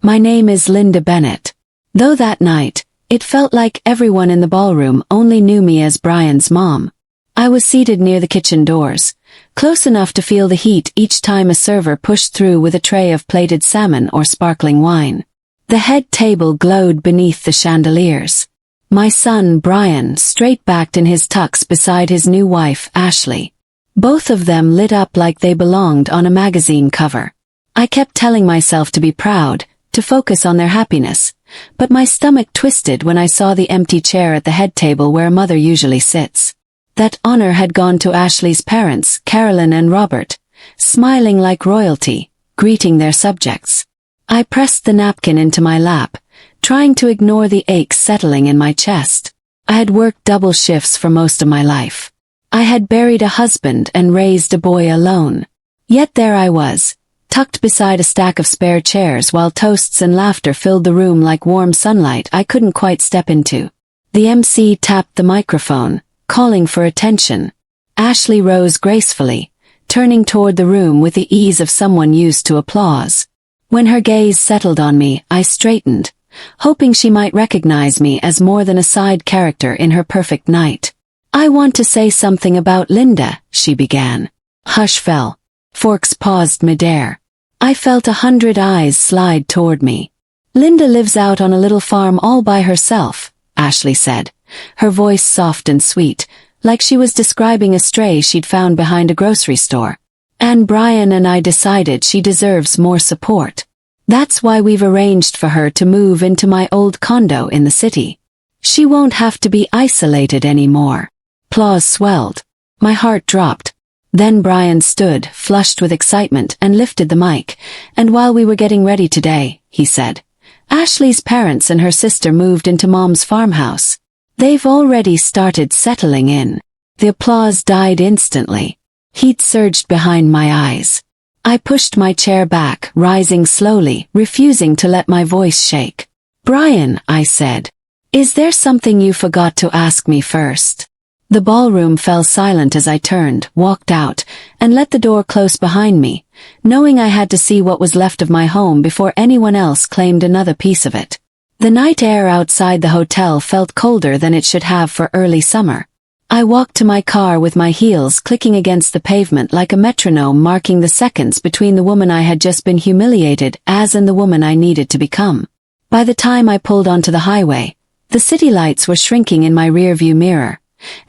My name is Linda Bennett. Though that night, it felt like everyone in the ballroom only knew me as Brian's mom. I was seated near the kitchen doors, close enough to feel the heat each time a server pushed through with a tray of plated salmon or sparkling wine. The head table glowed beneath the chandeliers. My son, Brian, straight-backed in his tux beside his new wife, Ashley. Both of them lit up like they belonged on a magazine cover. I kept telling myself to be proud, to focus on their happiness, but my stomach twisted when I saw the empty chair at the head table where a mother usually sits. That honor had gone to Ashley's parents, Carolyn and Robert, smiling like royalty, greeting their subjects. I pressed the napkin into my lap, trying to ignore the ache settling in my chest. I had worked double shifts for most of my life. I had buried a husband and raised a boy alone. Yet there I was, tucked beside a stack of spare chairs while toasts and laughter filled the room like warm sunlight I couldn't quite step into. The MC tapped the microphone, calling for attention. Ashley rose gracefully, turning toward the room with the ease of someone used to applause. When her gaze settled on me, I straightened, hoping she might recognize me as more than a side character in her perfect night. "I want to say something about Linda," she began. Hush fell. Forks paused midair. I felt 100 eyes slide toward me. "Linda lives out on a little farm all by herself," Ashley said, her voice soft and sweet, like she was describing a stray she'd found behind a grocery store. "And Brian and I decided she deserves more support. That's why we've arranged for her to move into my old condo in the city. She won't have to be isolated anymore." Applause swelled. My heart dropped. Then Brian stood, flushed with excitement, and lifted the mic. "And while we were getting ready today," he said, "Ashley's parents and her sister moved into Mom's farmhouse. They've already started settling in." The applause died instantly. Heat surged behind my eyes. I pushed my chair back, rising slowly, refusing to let my voice shake. "Brian," I said, "is there something you forgot to ask me first?" The ballroom fell silent as I turned, walked out, and let the door close behind me, knowing I had to see what was left of my home before anyone else claimed another piece of it. The night air outside the hotel felt colder than it should have for early summer. I walked to my car with my heels clicking against the pavement like a metronome, marking the seconds between the woman I had just been humiliated as and the woman I needed to become. By the time I pulled onto the highway, the city lights were shrinking in my rearview mirror,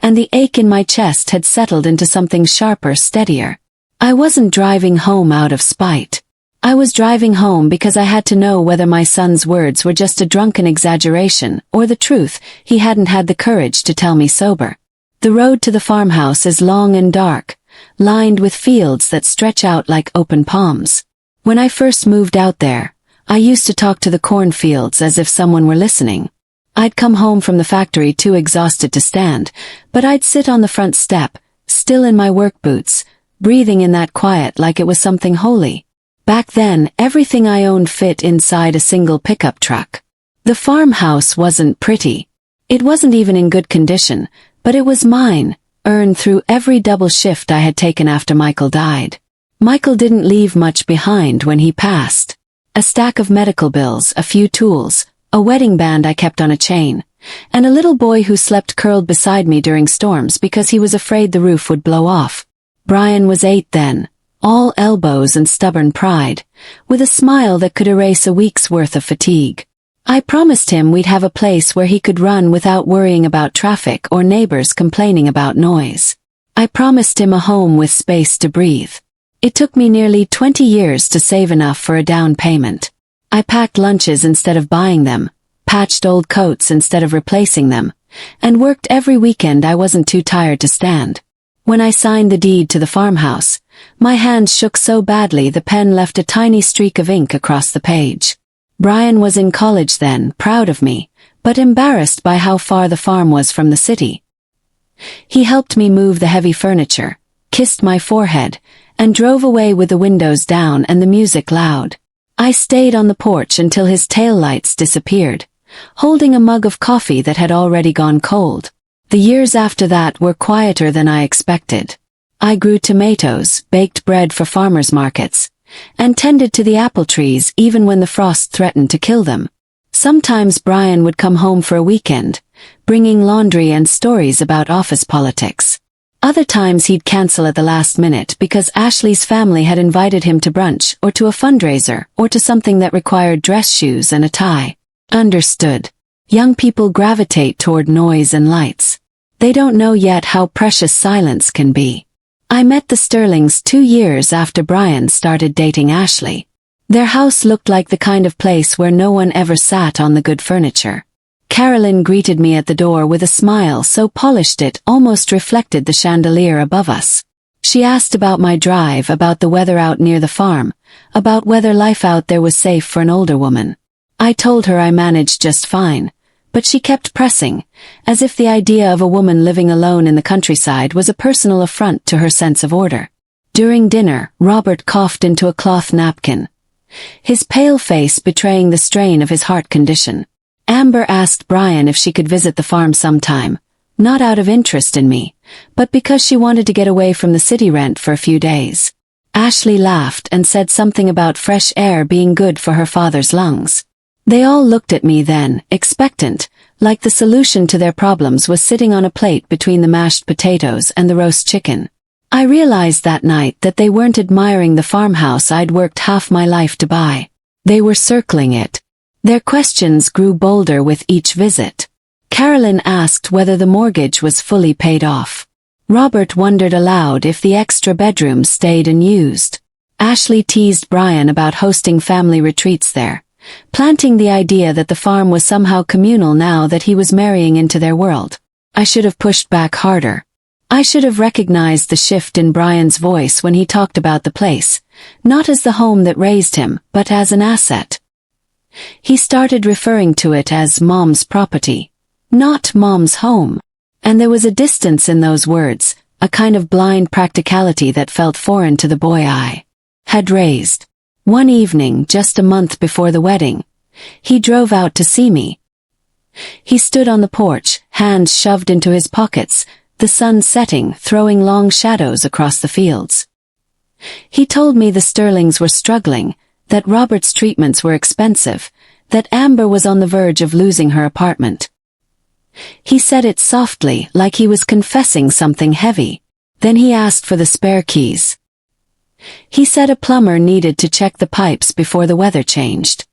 and the ache in my chest had settled into something sharper, steadier. I wasn't driving home out of spite. I was driving home because I had to know whether my son's words were just a drunken exaggeration or the truth he hadn't had the courage to tell me sober. The road to the farmhouse is long and dark, lined with fields that stretch out like open palms. When I first moved out there, I used to talk to the cornfields as if someone were listening. I'd come home from the factory too exhausted to stand, but I'd sit on the front step, still in my work boots, breathing in that quiet like it was something holy. Back then, everything I owned fit inside a single pickup truck. The farmhouse wasn't pretty. It wasn't even in good condition, but it was mine, earned through every double shift I had taken after Michael died. Michael didn't leave much behind when he passed. A stack of medical bills, a few tools, a wedding band I kept on a chain, and a little boy who slept curled beside me during storms because he was afraid the roof would blow off. Brian was 8 then, all elbows and stubborn pride, with a smile that could erase a week's worth of fatigue. I promised him we'd have a place where he could run without worrying about traffic or neighbors complaining about noise. I promised him a home with space to breathe. It took me nearly 20 years to save enough for a down payment. I packed lunches instead of buying them, patched old coats instead of replacing them, and worked every weekend I wasn't too tired to stand. When I signed the deed to the farmhouse, my hands shook so badly the pen left a tiny streak of ink across the page. Brian was in college then, proud of me, but embarrassed by how far the farm was from the city. He helped me move the heavy furniture, kissed my forehead, and drove away with the windows down and the music loud. I stayed on the porch until his taillights disappeared, holding a mug of coffee that had already gone cold. The years after that were quieter than I expected. I grew tomatoes, baked bread for farmers markets, and tended to the apple trees even when the frost threatened to kill them. Sometimes Brian would come home for a weekend, bringing laundry and stories about office politics. Other times he'd cancel at the last minute because Ashley's family had invited him to brunch or to a fundraiser or to something that required dress shoes and a tie. Understood. Young people gravitate toward noise and lights. They don't know yet how precious silence can be. I met the Sterlings 2 years after Brian started dating Ashley. Their house looked like the kind of place where no one ever sat on the good furniture. Carolyn greeted me at the door with a smile so polished it almost reflected the chandelier above us. She asked about my drive, about the weather out near the farm, about whether life out there was safe for an older woman. I told her I managed just fine, but she kept pressing, as if the idea of a woman living alone in the countryside was a personal affront to her sense of order. During dinner, Robert coughed into a cloth napkin, his pale face betraying the strain of his heart condition. Amber asked Brian if she could visit the farm sometime, not out of interest in me, but because she wanted to get away from the city rent for a few days. Ashley laughed and said something about fresh air being good for her father's lungs. They all looked at me then, expectant, like the solution to their problems was sitting on a plate between the mashed potatoes and the roast chicken. I realized that night that they weren't admiring the farmhouse I'd worked half my life to buy. They were circling it. Their questions grew bolder with each visit. Carolyn asked whether the mortgage was fully paid off. Robert wondered aloud if the extra bedrooms stayed unused. Ashley teased Brian about hosting family retreats there, planting the idea that the farm was somehow communal now that he was marrying into their world. I should have pushed back harder. I should have recognized the shift in Brian's voice when he talked about the place, not as the home that raised him, but as an asset. He started referring to it as Mom's property, not Mom's home. And there was a distance in those words, a kind of blind practicality that felt foreign to the boy I had raised. One evening, just a month before the wedding, he drove out to see me. He stood on the porch, hands shoved into his pockets, the sun setting, throwing long shadows across the fields. He told me the Sterlings were struggling, that Robert's treatments were expensive, that Amber was on the verge of losing her apartment. He said it softly, like he was confessing something heavy. Then he asked for the spare keys. He said a plumber needed to check the pipes before the weather changed.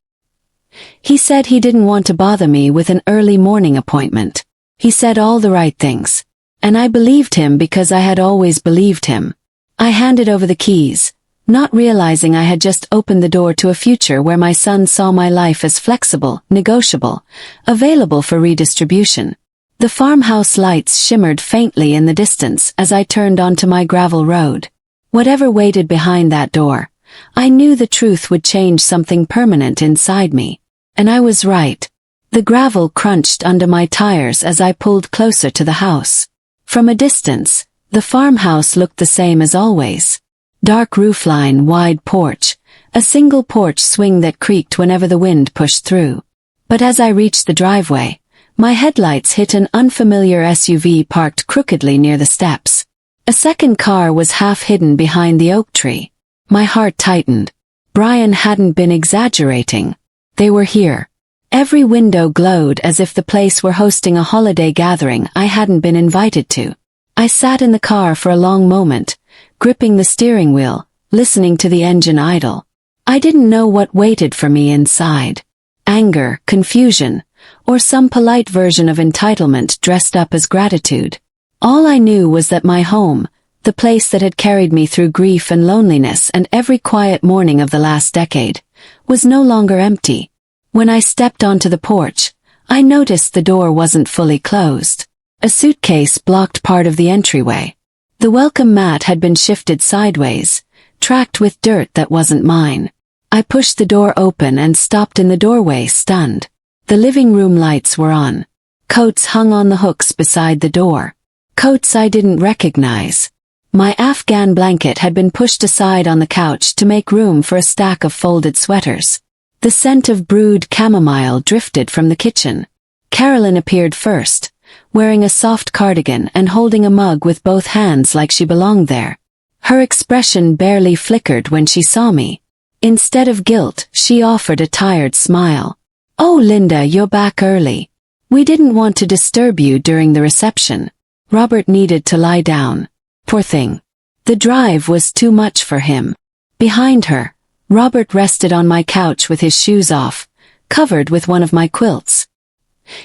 He said he didn't want to bother me with an early morning appointment. He said all the right things. And I believed him because I had always believed him. I handed over the keys, not realizing I had just opened the door to a future where my son saw my life as flexible, negotiable, available for redistribution. The farmhouse lights shimmered faintly in the distance as I turned onto my gravel road. Whatever waited behind that door, I knew the truth would change something permanent inside me. And I was right. The gravel crunched under my tires as I pulled closer to the house. From a distance, the farmhouse looked the same as always. Dark roofline, wide porch, a single porch swing that creaked whenever the wind pushed through. But as I reached the driveway, my headlights hit an unfamiliar SUV parked crookedly near the steps. A second car was half hidden behind the oak tree. My heart tightened. Brian hadn't been exaggerating. They were here. Every window glowed as if the place were hosting a holiday gathering I hadn't been invited to. I sat in the car for a long moment, gripping the steering wheel, listening to the engine idle. I didn't know what waited for me inside. Anger, confusion, or some polite version of entitlement dressed up as gratitude. All I knew was that my home, the place that had carried me through grief and loneliness and every quiet morning of the last decade, was no longer empty. When I stepped onto the porch, I noticed the door wasn't fully closed. A suitcase blocked part of the entryway. The welcome mat had been shifted sideways, tracked with dirt that wasn't mine. I pushed the door open and stopped in the doorway, stunned. The living room lights were on. Coats hung on the hooks beside the door. Coats I didn't recognize. My Afghan blanket had been pushed aside on the couch to make room for a stack of folded sweaters. The scent of brewed chamomile drifted from the kitchen. Carolyn appeared first, wearing a soft cardigan and holding a mug with both hands like she belonged there. Her expression barely flickered when she saw me. Instead of guilt, she offered a tired smile. "Oh, Linda, you're back early. We didn't want to disturb you during the reception." Robert needed to lie down. Poor thing. The drive was too much for him. Behind her, Robert rested on my couch with his shoes off, covered with one of my quilts.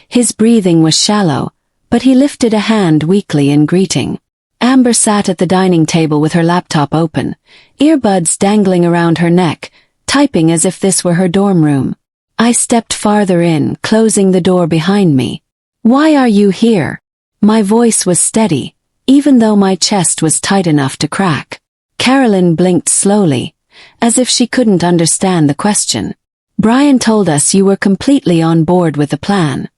His breathing was shallow, but he lifted a hand weakly in greeting. Amber sat at the dining table with her laptop open, earbuds dangling around her neck, typing as if this were her dorm room. I stepped farther in, closing the door behind me. "Why are you here?" My voice was steady, even though my chest was tight enough to crack. Carolyn blinked slowly, as if she couldn't understand the question. "Brian told us you were completely on board with the plan.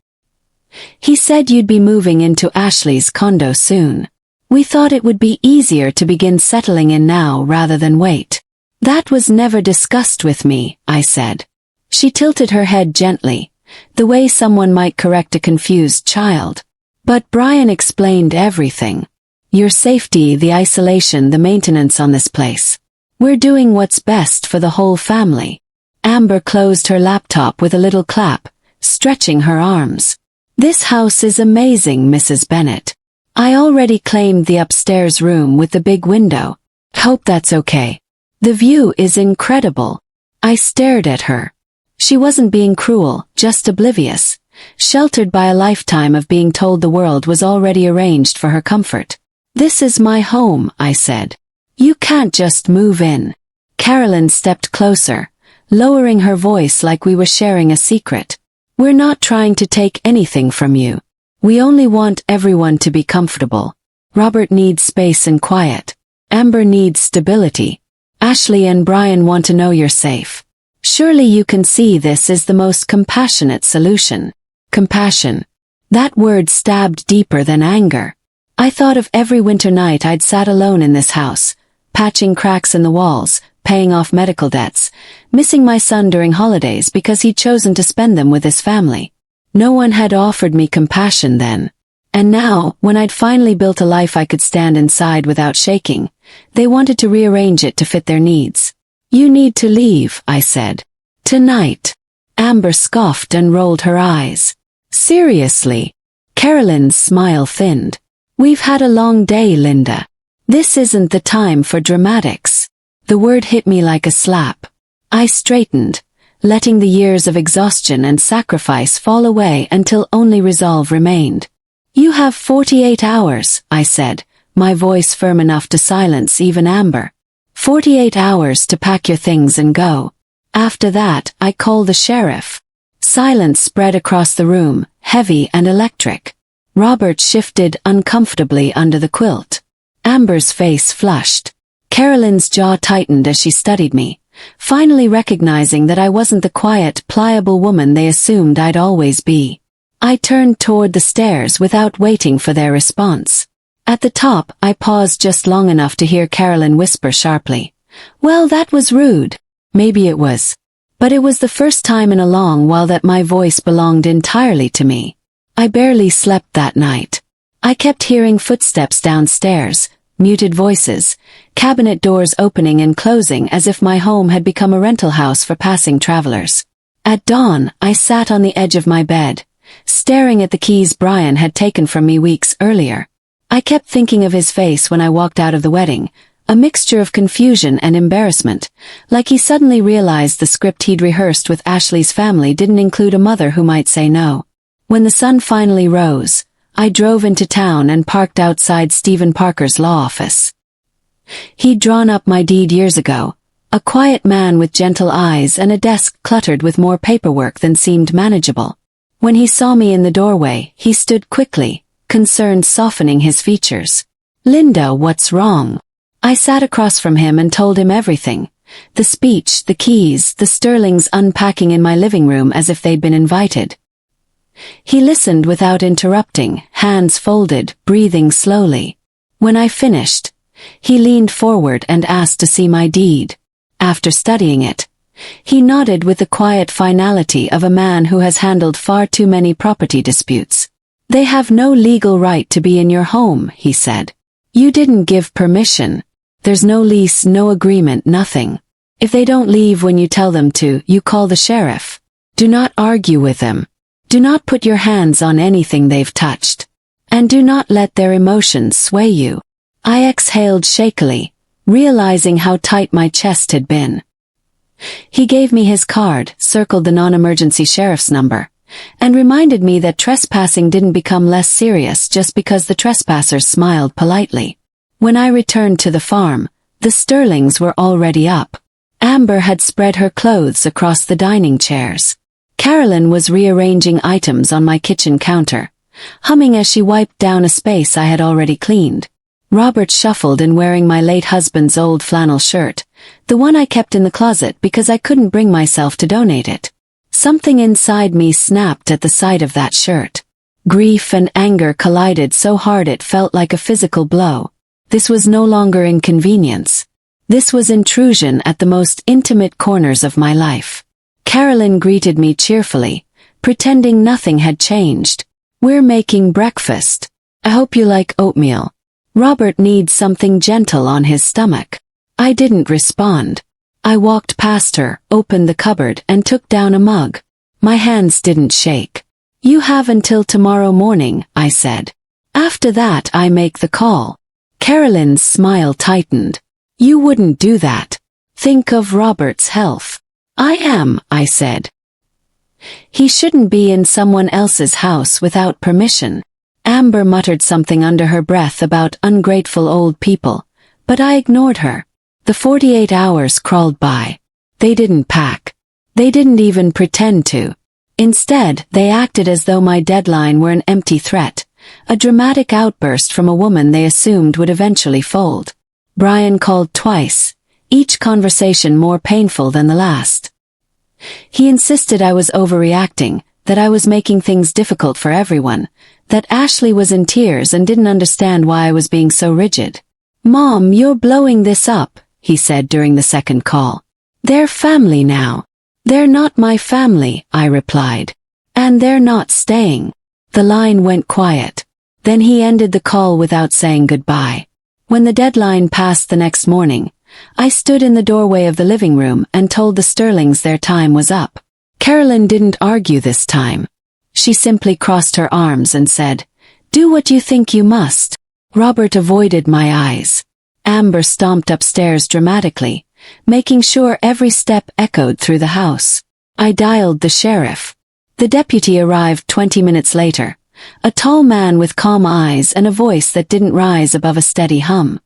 He said you'd be moving into Ashley's condo soon. We thought it would be easier to begin settling in now rather than wait." "That was never discussed with me," I said. She tilted her head gently, the way someone might correct a confused child. "But Brian explained everything. Your safety, the isolation, the maintenance on this place. We're doing what's best for the whole family." Amber closed her laptop with a little clap, stretching her arms. "This house is amazing, Mrs. Bennett. I already claimed the upstairs room with the big window. Hope that's okay. The view is incredible." I stared at her. She wasn't being cruel, just oblivious, sheltered by a lifetime of being told the world was already arranged for her comfort. "This is my home," I said. "You can't just move in." Carolyn stepped closer, lowering her voice like we were sharing a secret. "We're not trying to take anything from you. We only want everyone to be comfortable. Robert needs space and quiet. Amber needs stability. Ashley and Brian want to know you're safe. Surely you can see this is the most compassionate solution." Compassion. That word stabbed deeper than anger. I thought of every winter night I'd sat alone in this house, patching cracks in the walls, paying off medical debts, missing my son during holidays because he'd chosen to spend them with his family. No one had offered me compassion then. And now, when I'd finally built a life I could stand inside without shaking, they wanted to rearrange it to fit their needs. "You need to leave," I said. "Tonight." Amber scoffed and rolled her eyes. "Seriously?" Carolyn's smile thinned. "We've had a long day, Linda. This isn't the time for dramatics." The word hit me like a slap. I straightened, letting the years of exhaustion and sacrifice fall away until only resolve remained. "You have 48 hours, I said, my voice firm enough to silence even Amber. 48 hours to pack your things and go. After that, I call the sheriff." Silence spread across the room, heavy and electric. Robert shifted uncomfortably under the quilt. Amber's face flushed. Carolyn's jaw tightened as she studied me, finally recognizing that I wasn't the quiet, pliable woman they assumed I'd always be. I turned toward the stairs without waiting for their response. At the top, I paused just long enough to hear Carolyn whisper sharply, "Well, that was rude." Maybe it was. But it was the first time in a long while that my voice belonged entirely to me. I barely slept that night. I kept hearing footsteps downstairs, muted voices, cabinet doors opening and closing as if my home had become a rental house for passing travelers. At dawn, I sat on the edge of my bed, staring at the keys Brian had taken from me weeks earlier. I kept thinking of his face when I walked out of the wedding, a mixture of confusion and embarrassment, like he suddenly realized the script he'd rehearsed with Ashley's family didn't include a mother who might say no. When the sun finally rose, I drove into town and parked outside Stephen Parker's law office. He'd drawn up my deed years ago, a quiet man with gentle eyes and a desk cluttered with more paperwork than seemed manageable. When he saw me in the doorway, he stood quickly, concern softening his features. "Linda, what's wrong?" I sat across from him and told him everything. The speech, the keys, the Sterlings unpacking in my living room as if they'd been invited. He listened without interrupting, hands folded, breathing slowly. When I finished, he leaned forward and asked to see my deed. After studying it, he nodded with the quiet finality of a man who has handled far too many property disputes. "They have no legal right to be in your home," he said. "You didn't give permission. There's no lease, no agreement, nothing." If they don't leave when you tell them to, you call the sheriff. Do not argue with them. Do not put your hands on anything they've touched. And do not let their emotions sway you. I exhaled shakily, realizing how tight my chest had been. He gave me his card, circled the non-emergency sheriff's number, and reminded me that trespassing didn't become less serious just because the trespassers smiled politely. When I returned to the farm, the Sterlings were already up. Amber had spread her clothes across the dining chairs. Carolyn was rearranging items on my kitchen counter, humming as she wiped down a space I had already cleaned. Robert shuffled in wearing my late husband's old flannel shirt, the one I kept in the closet because I couldn't bring myself to donate it. Something inside me snapped at the sight of that shirt. Grief and anger collided so hard it felt like a physical blow. This was no longer inconvenience. This was intrusion at the most intimate corners of my life. Carolyn greeted me cheerfully, pretending nothing had changed. "We're making breakfast. I hope you like oatmeal. Robert needs something gentle on his stomach." I didn't respond. I walked past her, opened the cupboard, and took down a mug. My hands didn't shake. "You have until tomorrow morning," I said. "After that I make the call." Carolyn's smile tightened. "You wouldn't do that. Think of Robert's health." "I am," I said. "He shouldn't be in someone else's house without permission." Amber muttered something under her breath about ungrateful old people, but I ignored her. The 48 hours crawled by. They didn't pack. They didn't even pretend to. Instead, they acted as though my deadline were an empty threat, a dramatic outburst from a woman they assumed would eventually fold. Brian called twice, each conversation more painful than the last. He insisted I was overreacting, that I was making things difficult for everyone, that Ashley was in tears and didn't understand why I was being so rigid. "Mom, you're blowing this up," he said during the second call. "They're family now." "They're not my family," I replied. "And they're not staying." The line went quiet. Then he ended the call without saying goodbye. When the deadline passed the next morning, I stood in the doorway of the living room and told the Sterlings their time was up. Carolyn didn't argue this time. She simply crossed her arms and said, "Do what you think you must." Robert avoided my eyes. Amber stomped upstairs dramatically, making sure every step echoed through the house. I dialed the sheriff. The deputy arrived 20 minutes later, a tall man with calm eyes and a voice that didn't rise above a steady hum.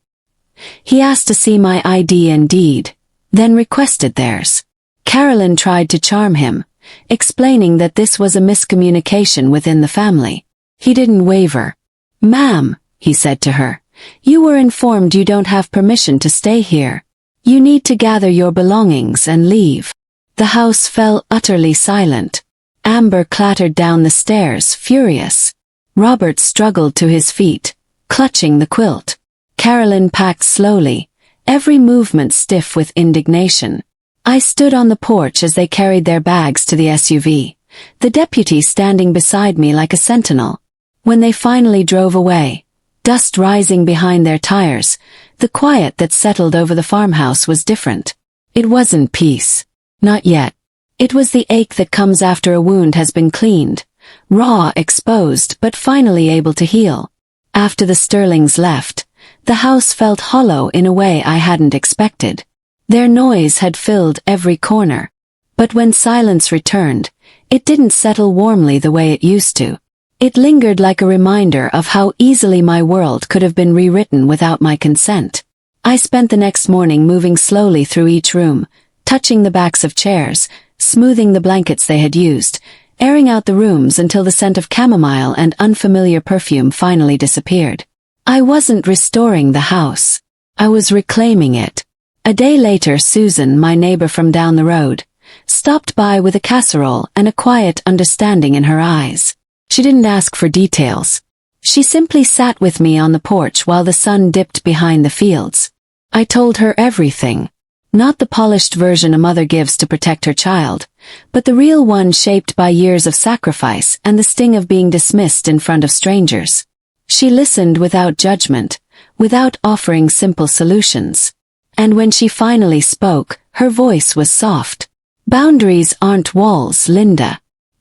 He asked to see my ID and deed, then requested theirs. Carolyn tried to charm him, explaining that this was a miscommunication within the family. He didn't waver. "Ma'am," he said to her, "you were informed you don't have permission to stay here. You need to gather your belongings and leave." The house fell utterly silent. Amber clattered down the stairs, furious. Robert struggled to his feet, clutching the quilt. Carolyn packed slowly, every movement stiff with indignation. I stood on the porch as they carried their bags to the SUV, the deputy standing beside me like a sentinel. When they finally drove away, dust rising behind their tires, the quiet that settled over the farmhouse was different. It wasn't peace. Not yet. It was the ache that comes after a wound has been cleaned, raw, exposed, but finally able to heal. After the Sterlings left, the house felt hollow in a way I hadn't expected. Their noise had filled every corner. But when silence returned, it didn't settle warmly the way it used to. It lingered like a reminder of how easily my world could have been rewritten without my consent. I spent the next morning moving slowly through each room, touching the backs of chairs, smoothing the blankets they had used, airing out the rooms until the scent of chamomile and unfamiliar perfume finally disappeared. I wasn't restoring the house. I was reclaiming it. A day later, Susan, my neighbor from down the road, stopped by with a casserole and a quiet understanding in her eyes. She didn't ask for details. She simply sat with me on the porch while the sun dipped behind the fields. I told her everything. Not the polished version a mother gives to protect her child, but the real one shaped by years of sacrifice and the sting of being dismissed in front of strangers. She listened without judgment, without offering simple solutions. And when she finally spoke, her voice was soft. "Boundaries aren't walls, Linda.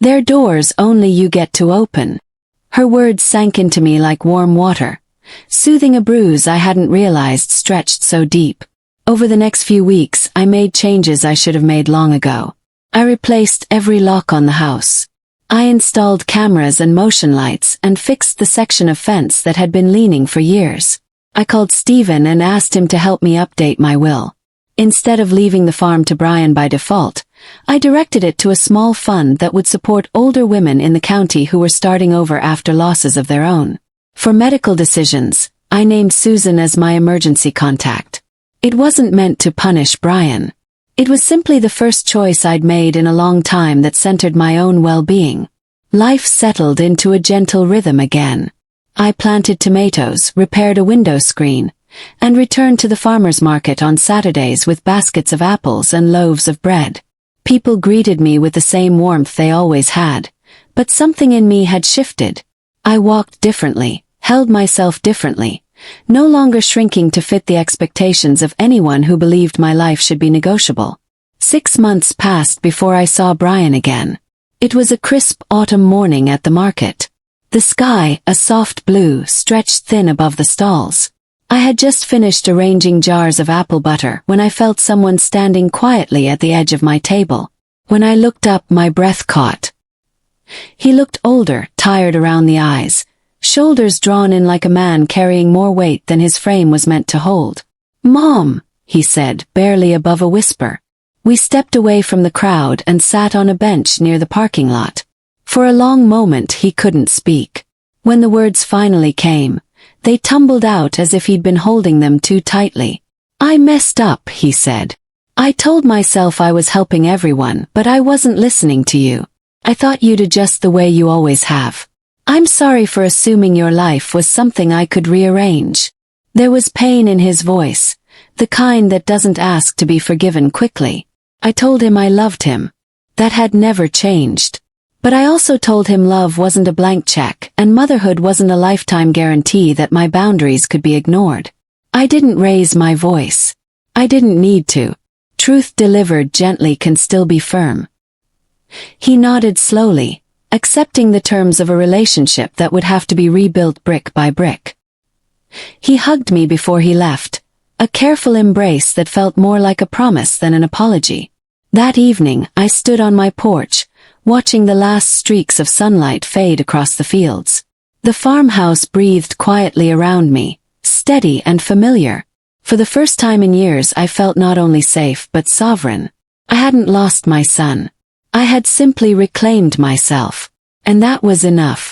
They're doors only you get to open." Her words sank into me like warm water, soothing a bruise I hadn't realized stretched so deep. Over the next few weeks, I made changes I should have made long ago. I replaced every lock on the house. I installed cameras and motion lights and fixed the section of fence that had been leaning for years. I called Stephen and asked him to help me update my will. Instead of leaving the farm to Brian by default, I directed it to a small fund that would support older women in the county who were starting over after losses of their own. For medical decisions, I named Susan as my emergency contact. It wasn't meant to punish Brian. It was simply the first choice I'd made in a long time that centered my own well-being. Life settled into a gentle rhythm again. I planted tomatoes, repaired a window screen, and returned to the farmer's market on Saturdays with baskets of apples and loaves of bread. People greeted me with the same warmth they always had, but something in me had shifted. I walked differently, held myself differently, no longer shrinking to fit the expectations of anyone who believed my life should be negotiable. 6 months passed before I saw Brian again. It was a crisp autumn morning at the market. The sky, a soft blue, stretched thin above the stalls. I had just finished arranging jars of apple butter when I felt someone standing quietly at the edge of my table. When I looked up, my breath caught. He looked older, tired around the eyes, shoulders drawn in like a man carrying more weight than his frame was meant to hold. "Mom," he said, barely above a whisper. We stepped away from the crowd and sat on a bench near the parking lot. For a long moment he couldn't speak. When the words finally came, they tumbled out as if he'd been holding them too tightly. "I messed up," he said. "I told myself I was helping everyone, but I wasn't listening to you. I thought you'd adjust the way you always have. I'm sorry for assuming your life was something I could rearrange." There was pain in his voice, the kind that doesn't ask to be forgiven quickly. I told him I loved him. That had never changed. But I also told him love wasn't a blank check, and motherhood wasn't a lifetime guarantee that my boundaries could be ignored. I didn't raise my voice. I didn't need to. Truth delivered gently can still be firm. He nodded slowly, accepting the terms of a relationship that would have to be rebuilt brick by brick. He hugged me before he left, a careful embrace that felt more like a promise than an apology. That evening, I stood on my porch, watching the last streaks of sunlight fade across the fields. The farmhouse breathed quietly around me, steady and familiar. For the first time in years I felt not only safe but sovereign. I hadn't lost my son. I had simply reclaimed myself. And that was enough.